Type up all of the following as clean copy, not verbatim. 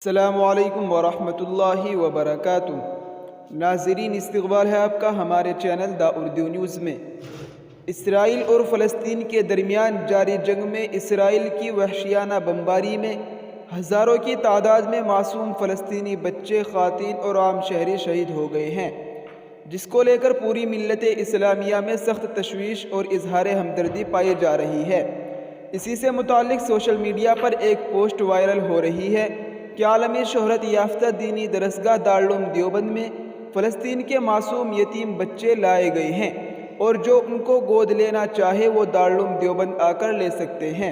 السلام علیکم ورحمۃ اللہ وبرکاتہ۔ ناظرین، استقبال ہے آپ کا ہمارے چینل دا اردو نیوز میں۔ اسرائیل اور فلسطین کے درمیان جاری جنگ میں اسرائیل کی وحشیانہ بمباری میں ہزاروں کی تعداد میں معصوم فلسطینی بچے، خواتین اور عام شہری شہید ہو گئے ہیں، جس کو لے کر پوری ملت اسلامیہ میں سخت تشویش اور اظہار ہمدردی پائی جا رہی ہے۔ اسی سے متعلق سوشل میڈیا پر ایک پوسٹ وائرل ہو رہی ہے کہ عالمی شہرت یافتہ دینی درسگاہ دارالعلوم دیوبند میں فلسطین کے معصوم یتیم بچے لائے گئے ہیں اور جو ان کو گود لینا چاہے وہ دارالعلوم دیوبند آ کر لے سکتے ہیں۔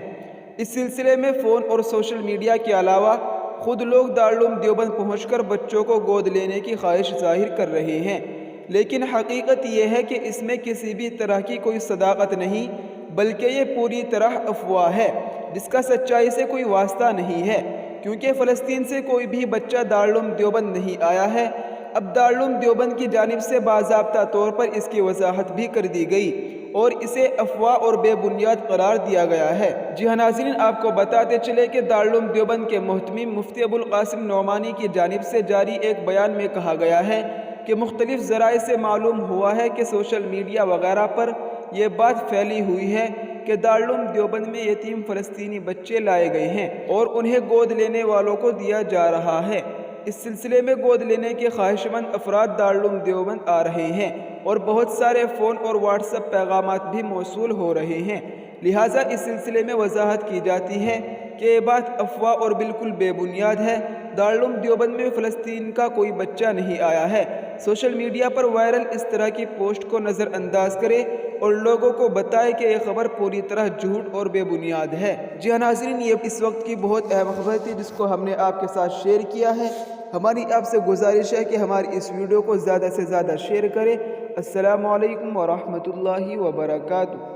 اس سلسلے میں فون اور سوشل میڈیا کے علاوہ خود لوگ دارالعلوم دیوبند پہنچ کر بچوں کو گود لینے کی خواہش ظاہر کر رہے ہیں، لیکن حقیقت یہ ہے کہ اس میں کسی بھی طرح کی کوئی صداقت نہیں، بلکہ یہ پوری طرح افواہ ہے جس کا سچائی سے کوئی واسطہ نہیں ہے، کیونکہ فلسطین سے کوئی بھی بچہ دارالعلوم دیوبند نہیں آیا ہے۔ اب دارالعلوم دیوبند کی جانب سے باضابطہ طور پر اس کی وضاحت بھی کر دی گئی اور اسے افواہ اور بے بنیاد قرار دیا گیا ہے۔ جی ہاں ناظرین، آپ کو بتاتے چلے کہ دارالعلوم دیوبند کے محتمم مفتی ابوالقاسم نعمانی کی جانب سے جاری ایک بیان میں کہا گیا ہے کہ مختلف ذرائع سے معلوم ہوا ہے کہ سوشل میڈیا وغیرہ پر یہ بات پھیلی ہوئی ہے کہ دارالعلوم دیوبند میں یتیم فلسطینی بچے لائے گئے ہیں اور انہیں گود لینے والوں کو دیا جا رہا ہے۔ اس سلسلے میں گود لینے کے خواہشمند افراد دارالعلوم دیوبند آ رہے ہیں اور بہت سارے فون اور واٹس ایپ پیغامات بھی موصول ہو رہے ہیں، لہٰذا اس سلسلے میں وضاحت کی جاتی ہے کہ یہ بات افواہ اور بالکل بے بنیاد ہے۔ دارالعلوم دیوبند میں فلسطین کا کوئی بچہ نہیں آیا ہے۔ سوشل میڈیا پر وائرل اس طرح کی پوسٹ کو نظر انداز کرے اور لوگوں کو بتائے کہ یہ خبر پوری طرح جھوٹ اور بے بنیاد ہے۔ جی ہاں ناظرین، یہ اس وقت کی بہت اہم خبر تھی جس کو ہم نے آپ کے ساتھ شیئر کیا ہے۔ ہماری آپ سے گزارش ہے کہ ہماری اس ویڈیو کو زیادہ سے زیادہ شیئر کریں۔ السلام علیکم ورحمۃ اللہ وبرکاتہ۔